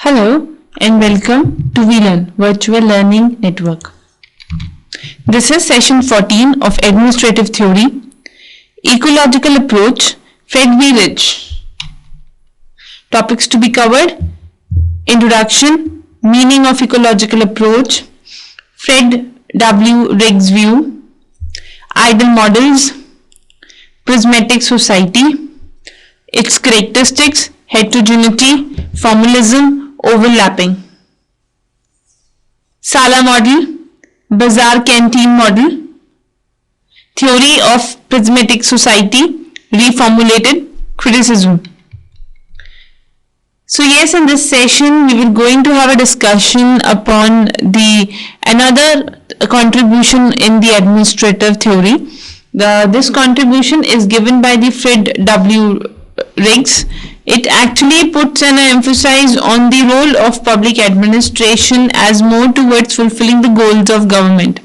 Hello and welcome to VLearn Virtual Learning Network. This is session 14 of Administrative Theory, Ecological Approach, Fred V. Rich. Topics to be covered: Introduction, Meaning of Ecological Approach, Fred W. Riggs View, Ideal Models, Prismatic Society, its characteristics, heterogeneity, formalism, overlapping. Sala model, Bazaar canteen model, theory of prismatic society, reformulated criticism. So yes, in this session we will going to have a discussion upon another contribution in the administrative theory. This contribution is given by the Fred W. Riggs. It actually puts an emphasis on the role of public administration as more towards fulfilling the goals of government.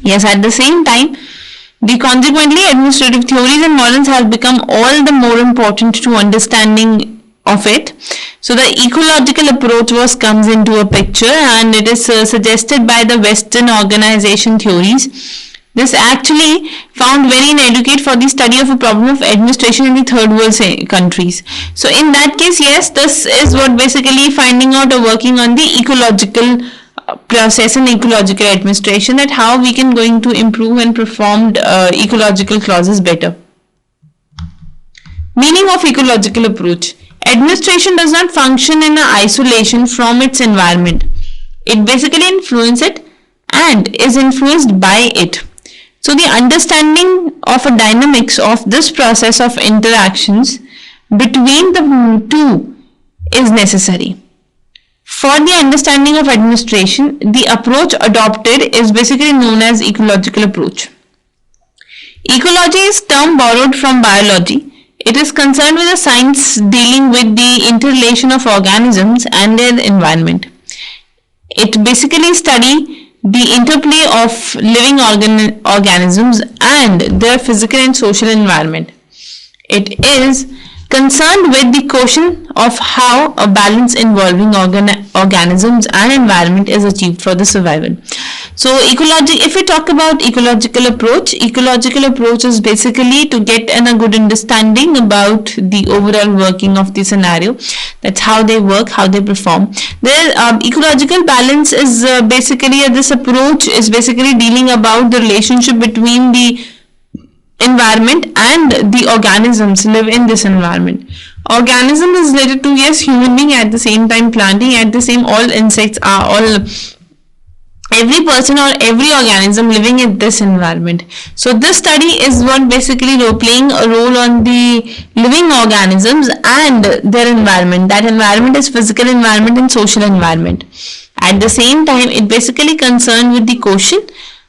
Yes, at the same time, consequently administrative theories and models have become all the more important to understanding of it. So the ecological approach comes into a picture, and it is suggested by the Western organization theories. This actually found very inadequate for the study of a problem of administration in the third world countries. So in that case, yes, this is what basically finding out or working on the ecological process and ecological administration, that how we can going to improve and perform ecological clauses better. Meaning of ecological approach: administration does not function in isolation from its environment. It basically influences it and is influenced by it. So the understanding of a dynamics of this process of interactions between the two is necessary. For the understanding of administration, the approach adopted is basically known as ecological approach. Ecology is term borrowed from biology. It is concerned with the science dealing with the interrelation of organisms and their environment. It basically studies the interplay of living organisms and their physical and social environment. It is concerned with the question of how a balance involving organisms and environment is achieved for the survival. So if we talk about ecological approach is basically to get a good understanding about the overall working of the scenario. That's how they work, how they perform. The ecological balance is basically, this approach is basically dealing about the relationship between the environment and the organisms live in this environment. Organism is related to, yes, human being, at the same time planting, at the same all insects are all, every person or every organism living in this environment. So this study is what basically playing a role on the living organisms and their environment. That environment is physical environment and social environment. At the same time, it basically concerned with the question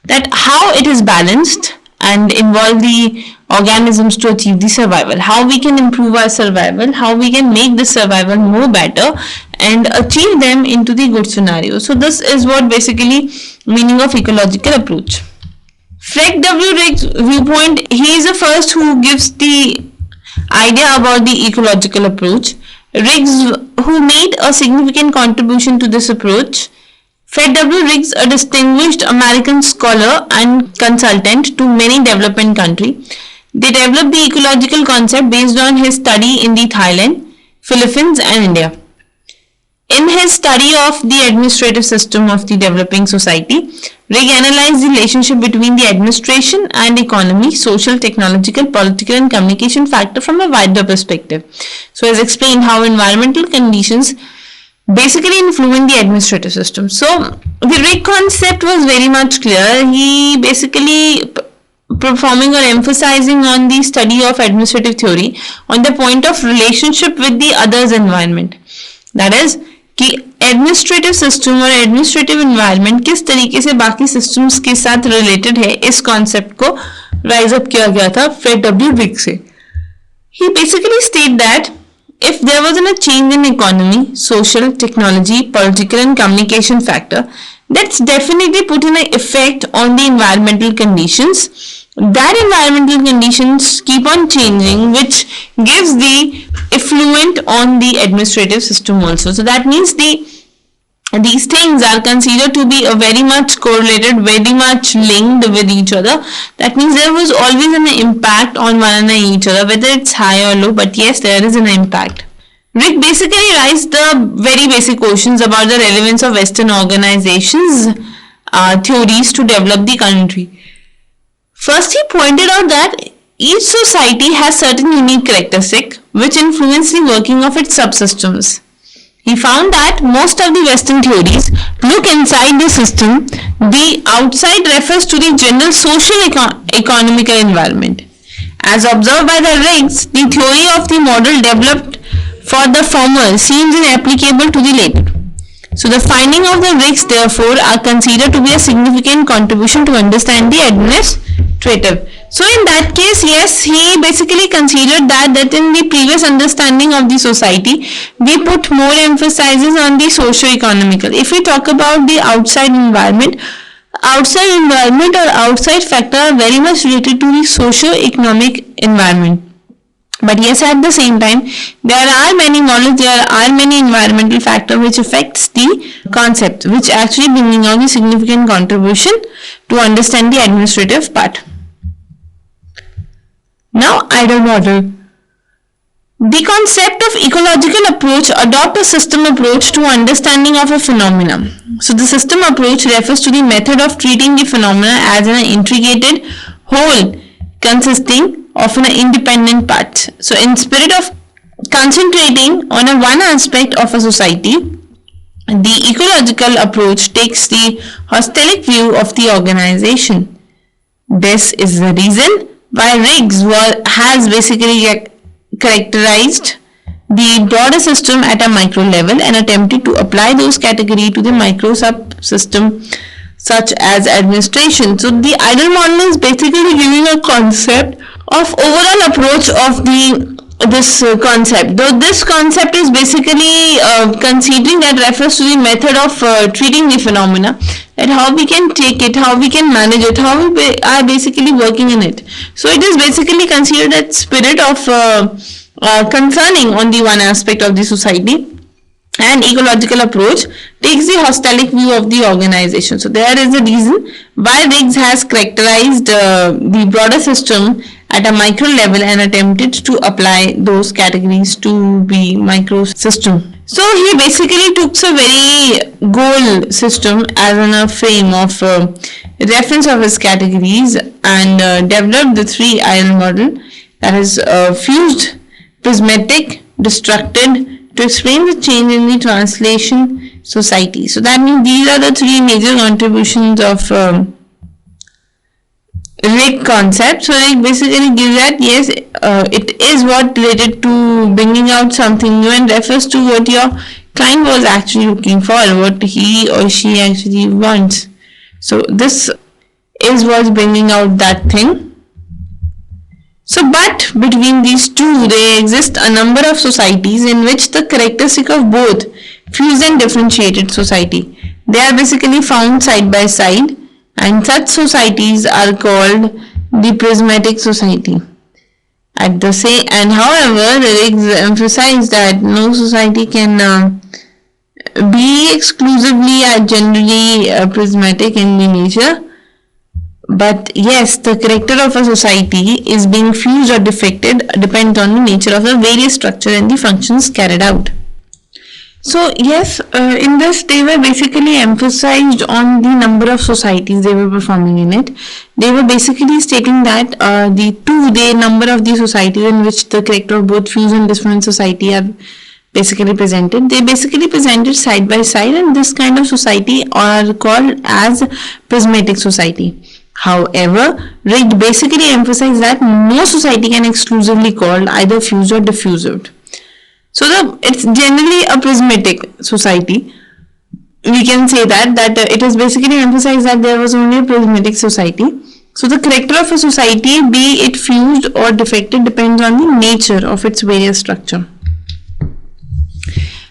that how it is balanced and involve the organisms to achieve the survival. How we can improve our survival, how we can make the survival more better and achieve them into the good scenario. So this is what basically meaning of ecological approach. Fred W. Riggs viewpoint, he is the first who gives the idea about the ecological approach. Riggs, who made a significant contribution to this approach. Fred W. Riggs, a distinguished American scholar and consultant to many developing countries. They developed the ecological concept based on his study in the Thailand, Philippines and India. In his study of the administrative system of the developing society, Riggs analyzed the relationship between the administration and economy, social, technological, political and communication factor from a wider perspective. So he has explained how environmental conditions basically influence the administrative system. So the Riggs concept was very much clear. He basically performing or emphasizing on the study of administrative theory on the point of relationship with the other's environment. That is, कि administrative system और administrative environment किस तरीके से बाकी systems के साथ related है, इस concept को rise up किया गया था Fred W. Riggs से. He basically stated that if there wasn't a change in economy, social, technology, political and communication factor, that's definitely put in an effect on the environmental conditions that environmental conditions keep on changing, which gives the effluent on the administrative system also. So that means these things are considered to be very much correlated, very much linked with each other. That means there was always an impact on one another each other, whether it's high or low, but yes, there is an impact. Rick basically raised the very basic questions about the relevance of Western organizations' theories to develop the country. First, he pointed out that each society has certain unique characteristics which influence the working of its subsystems. He found that most of the Western theories look inside the system. The outside refers to the general social economical environment. As observed by the Riggs, the theory of the model developed for the former seems inapplicable to the later. So the finding of the Riggs therefore are considered to be a significant contribution to understand the administrative. So in that case, yes, he basically considered that in the previous understanding of the society, we put more emphasis on the socio-economical. If we talk about the outside environment or outside factor are very much related to the socio-economic environment. But yes, at the same time, there are many models, there are many environmental factors which affects the concept, which actually bringing out the significant contribution to understand the administrative part. Now, idle model. The concept of ecological approach adopt a system approach to understanding of a phenomenon. So the system approach refers to the method of treating the phenomena as an integrated whole consisting of an independent part. So in spirit of concentrating on one aspect of a society, the ecological approach takes the holistic view of the organization. This is the reason why Riggs has basically characterized the broader system at a micro level and attempted to apply those categories to the micro subsystem such as administration. So the idle model is basically giving a concept of overall approach of this concept. Though this concept is basically considering that refers to the method of treating the phenomena, and how we can take it, how we can manage it, how we are basically working in it. So it is basically considered that spirit of concerning on the one aspect of the society, and ecological approach takes the holistic view of the organization. So there is a reason why Riggs has characterized the broader system at a micro level and attempted to apply those categories to the micro system. So he basically took a very goal system as a frame of reference of his categories and developed the 3 model, that is fused, prismatic, destructed, to explain the change in the translation society. So that means these are the 3 major contributions of Riggs concept. So Riggs basically gives that yes, it is what related to bringing out something new and refers to what your client was actually looking for, what he or she actually wants. So this is what's bringing out that thing. So, but between these two, there exist a number of societies in which the characteristic of both fused and differentiated society. They are basically found side by side, and such societies are called the prismatic society. And however, Riggs emphasized that no society can be exclusively or generally prismatic in the nature. But yes, the character of a society is being fused or defected depends on the nature of the various structure and the functions carried out. So yes, in this they were basically emphasized on the number of societies they were performing in it. They were basically stating that the number of the societies in which the character of both fused and different society are basically presented. They basically presented side by side, and this kind of society are called as prismatic society. However, Riggs basically emphasized that no society can exclusively called either fused or diffused. So it's generally a prismatic society. We can say that it is basically emphasized that there was only a prismatic society. So the character of a society, be it fused or defected, depends on the nature of its various structure.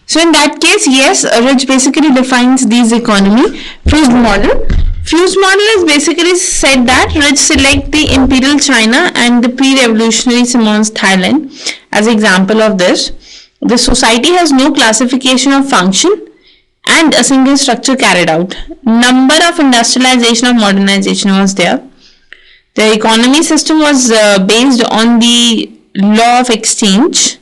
So in that case, yes, Riggs basically defines these economy fused model Fused model is basically said that rich select the imperial China and the pre-revolutionary Simon's Thailand as example of this. The society has no classification of function and a single structure carried out. Number of industrialization or modernization was there. The economy system was based on the law of exchange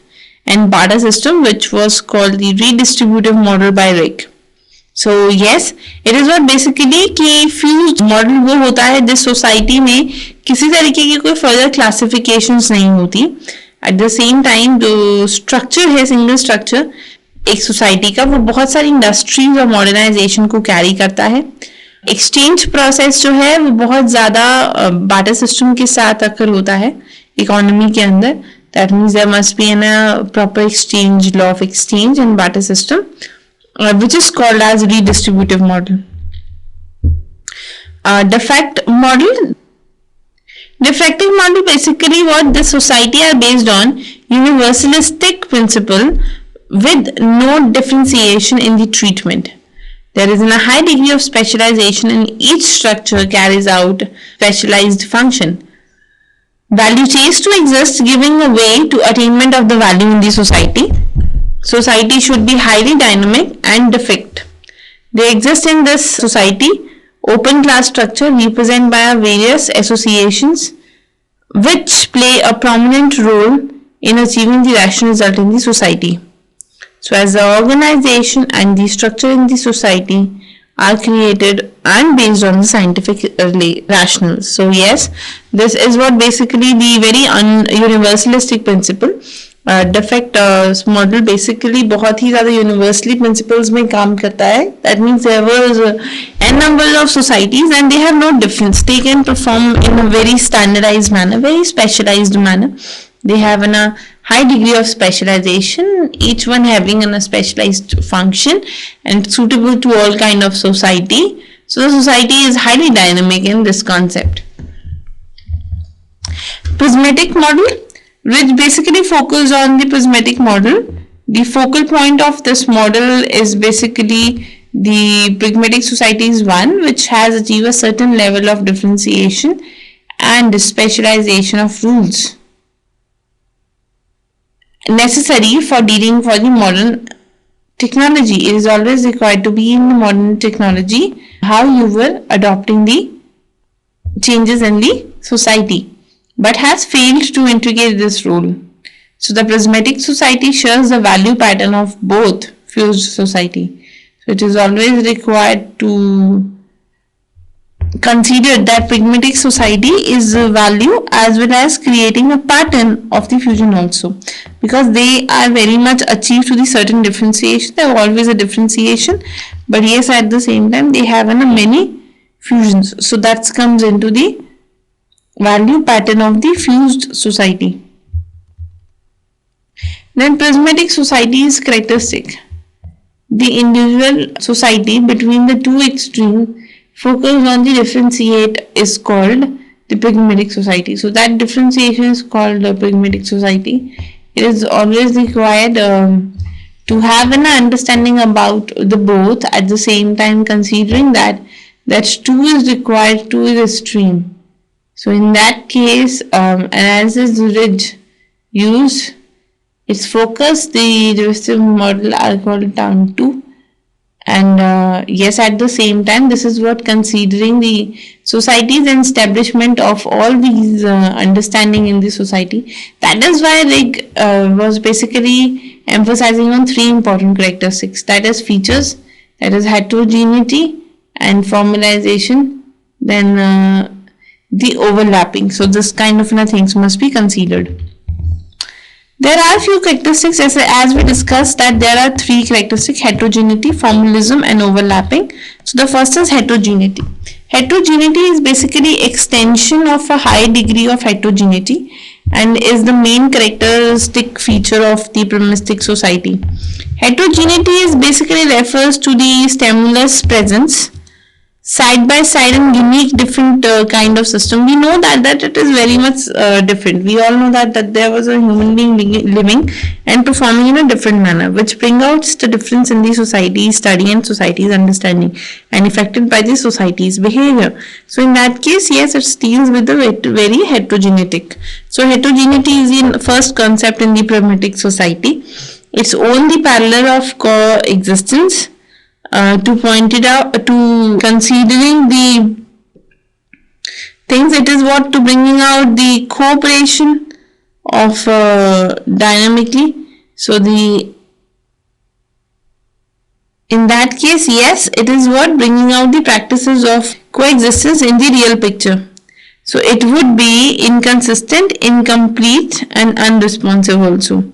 and barter system, which was called the redistributive model by Rick. So yes, it is what basically कि fused model वो होता है जिस society में किसी तरीके की कोई further classifications नहीं होती. At the same time जो structure है सिंगल structure एक सोसाइटी का वो बहुत सारी इंडस्ट्रीज और मॉडर्नाइजेशन को कैरी करता है. एक्सचेंज प्रोसेस जो है वो बहुत ज्यादा बार्टर सिस्टम के साथ अक्सर होता है इकोनॉमी के अंदर. That means there must be an proper exchange law of exchange and barter system which is called as redistributive model. Diffract model. Diffractive model basically what the society are based on universalistic principle with no differentiation in the treatment. There is a high degree of specialization and each structure carries out specialized function. Value cease to exist, giving a way to attainment of the value in the society. Society should be highly dynamic and different. They exist in this society, open class structure represented by various associations which play a prominent role in achieving the rational result in the society. So as the organization and the structure in the society are created and based on the scientific rationale. So yes, this is what basically the very universalistic principle. Defect model basically बहुत ही ज़्यादा universally principles में काम करता है. That means there was n number of societies and they have no difference. They can perform in a very standardized manner, very specialized manner. They have a high degree of specialization, each one having a specialized function and suitable to all kind of society. So the society is highly dynamic in this concept. Prismatic model, which basically focus on the prismatic model. The focal point of this model is basically the pragmatic society is one which has achieved a certain level of differentiation and specialization of rules necessary for dealing for the modern technology. It is always required to be in the modern technology how you were adopting the changes in the society, but has failed to integrate this role. So the prismatic society shares the value pattern of both fused society. So it is always required to consider that pragmatic society is a value as well as creating a pattern of the fusion also, because they are very much achieved to the certain differentiation. There are always a differentiation, but yes, at the same time they have many fusions. So that comes into the value pattern of the fused society. Then prismatic society is characteristic. The individual society between the two extremes focused on the differentiate is called the pragmatic society. So that differentiation is called the pragmatic society. It is always required to have an understanding about the both, at the same time considering that two is required, two is extreme. So in that case, analysis ridge used its focus, the derivative model are called down to. And yes, at the same time, this is what considering the societies and establishment of all these understanding in the society. That is why Rigg was basically emphasizing on three important characteristics. That is features, that is heterogeneity and formalization, then the overlapping. So this kind of things must be considered. There are a few characteristics as we discussed, that there are three characteristics: heterogeneity, formalism and overlapping. So the first is heterogeneity. Heterogeneity is basically extension of a high degree of heterogeneity and is the main characteristic feature of the primestic society. Heterogeneity is basically refers to the stimulus presence side by side and unique different kind of system, we know that it is very much different. We all know that there was a human being living and performing in a different manner, which bring out the difference in the society's study and society's understanding and affected by the society's behavior. So in that case, yes, it deals with the very heterogenetic. So heterogeneity is the first concept in the pragmatic society. It's only parallel of coexistence. To point it out, to considering the things, it is what to bringing out the cooperation of dynamically. So in that case, yes, it is what bringing out the practices of coexistence in the real picture. So it would be inconsistent, incomplete, and unresponsive also.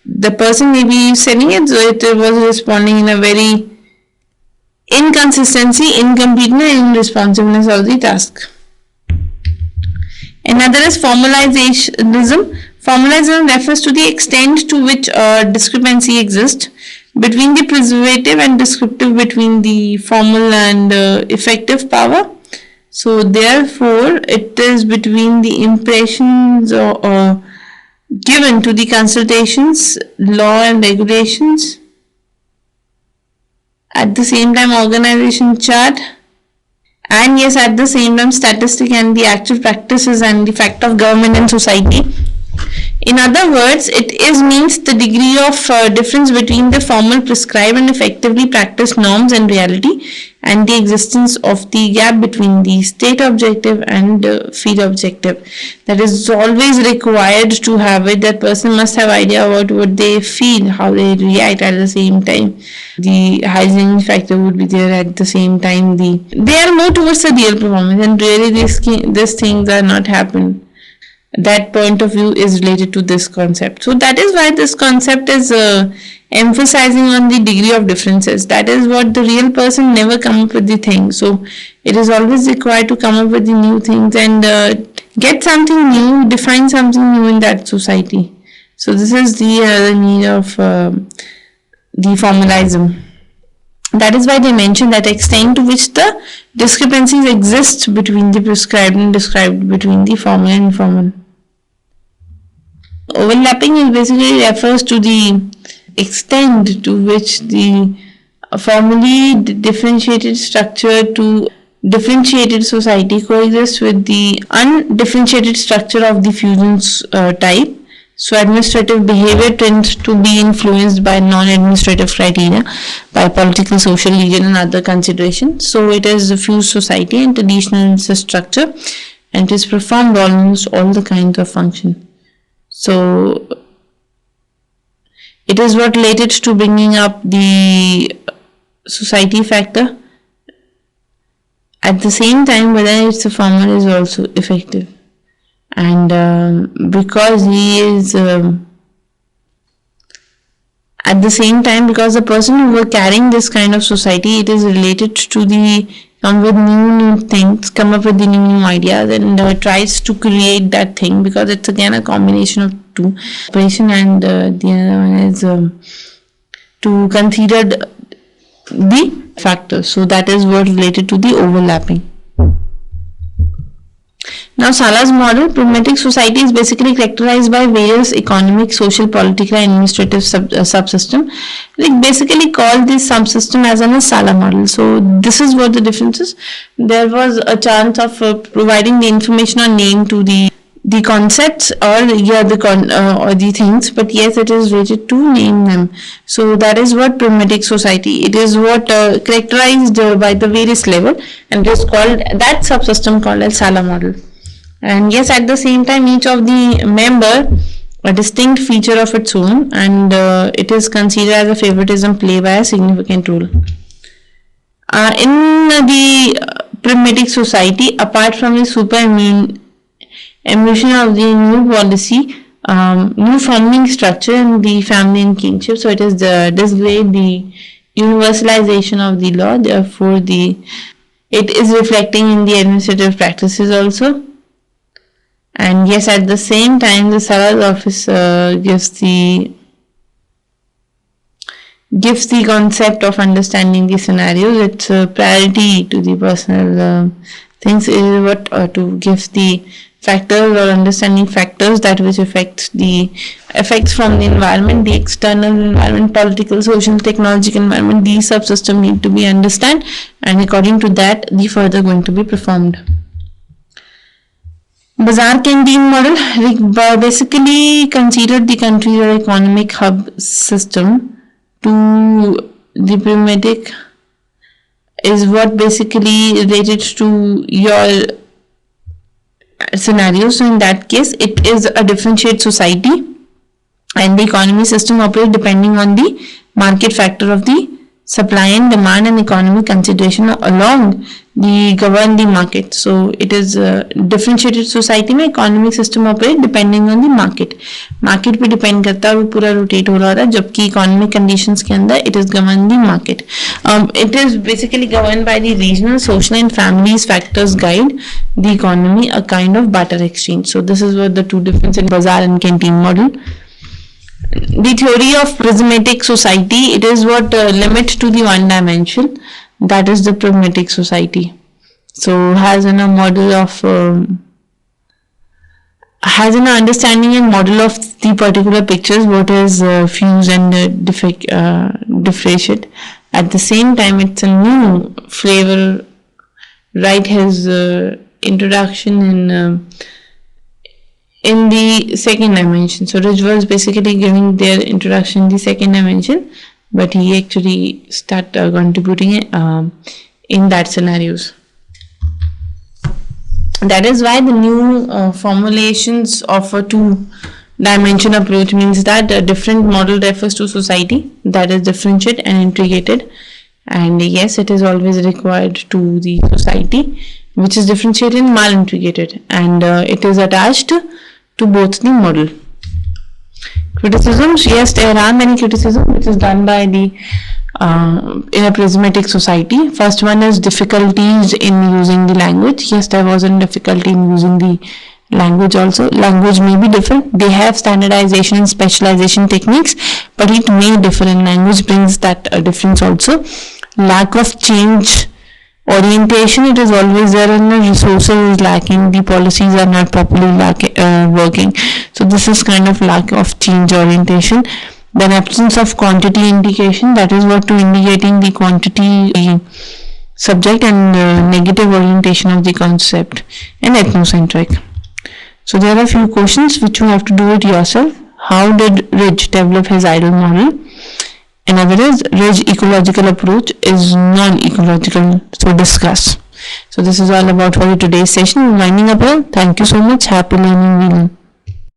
The person may be saying it, so it was responding in a very inconsistency, incompleteness, and irresponsiveness of the task. Another is formalism. Formalism refers to the extent to which a discrepancy exists between the preservative and descriptive, between the formal and effective power. So therefore, it is between the impressions given to the consultations, law and regulations, at the same time organization chart, and yes, at the same time statistic and the actual practices and the fact of government and society. In other words, it is means the degree of difference between the formal prescribed and effectively practiced norms and reality, and the existence of the gap between the state objective and field objective. That is always required to have it. That person must have idea about what they feel, how they react at the same time. The hygiene factor would be there at the same time. They are more towards the real performance, and really these things are not happening. That point of view is related to this concept. So that is why this concept is emphasizing on the degree of differences. That is what the real person never come up with the thing. So it is always required to come up with the new things and get something new, define something new in that society. So this is the need of the formalism. That is why they mention that extent to which the discrepancies exist between the prescribed and described, between the formal and informal. Overlapping is basically refers to the extent to which the formally differentiated structure to differentiated society coexists with the undifferentiated structure of the fusions type. So administrative behavior tends to be influenced by non-administrative criteria, by political, social, legal and other considerations. So it is a fused society and traditional structure, and it is performed almost all the kinds of function. So it is what related to bringing up the society factor. At the same time, whether it's a formal is also effective. And because he is at the same time, because the person who were carrying this kind of society, it is related to the come with new things, come up with the new ideas, and tries to create that thing, because it's again a combination of two operation, and the other one is to consider the factors. So that is what related to the overlapping. Now, Sala's model, pragmatic society, is basically characterized by various economic, social, political, and administrative subsystem. They basically call this subsystem as a Sala model. So this is what the difference is. There was a chance of providing the information or name to the concepts or the things, but yes, it is related to name them. So that is what pragmatic society. It is what characterized by the various level, and it is called that subsystem called as Sala model. And yes, at the same time, each of the member a distinct feature of its own, and it is considered as a favoritism play by a significant role. In the pragmatic society, apart from the superimmutation of the new policy, new forming structure in the family and kinship, so it is this way the universalization of the law, therefore it is reflecting in the administrative practices also. And yes, at the same time, the Sala's office gives the gives the concept of understanding the scenarios. It's a priority to the personal things is what to give the factors or understanding factors that which affect the effects from the environment, the external environment, political, social, technological environment. These subsystems need to be understood, and according to that, the further going to be performed. Bazaar canteen model basically considered the country or economic hub system to the pragmatic is what basically related to your scenario. So in that case, it is a differentiated society, and the economy system operates depending on the market factor of the supply and demand and economic consideration along the govern the market. So it is a differentiated society में economic system operate depending on the market पे depend करता है, वो पूरा rotate हो रहा है, जबकि economic conditions के अंदर it is governed the market. It is basically governed by the regional, social and families factors guide the economy, a kind of barter exchange. So this is what the two difference in bazaar and canteen model. The theory of prismatic society, it is what limit to the one dimension, that is the pragmatic society. So has a model of has an understanding and model of the particular pictures what is fused and differentiate. At the same time, it's a new flavor. Right, his introduction in the second dimension. So Ridge was basically giving their introduction in the second dimension, but he actually started contributing in that scenarios. That is why the new formulations of a two-dimension approach means that a different model refers to society that is differentiated and integrated, and yes, it is always required to the society which is differentiated and malintegrated, and it is attached to both the model. Criticisms, yes, there are many criticisms which is done by the in a prismatic society. First one is difficulties in using the language. Yes, there was a difficulty in using the language also. Language may be different. They have standardization and specialization techniques, but it may differ in language, brings that difference also. Lack of change orientation, it is always there, and the resources is lacking, the policies are not properly working. So this is kind of lack of change orientation. Then absence of quantity indication, that is what to indicating the quantity subject, and negative orientation of the concept, and ethnocentric. So there are a few questions which you have to do it yourself. How did Ridge develop his ideal model? Another is Ridge ecological approach is non-ecological, so discuss. So this is all about for today's session. Winding up here. Thank you so much. Happy learning.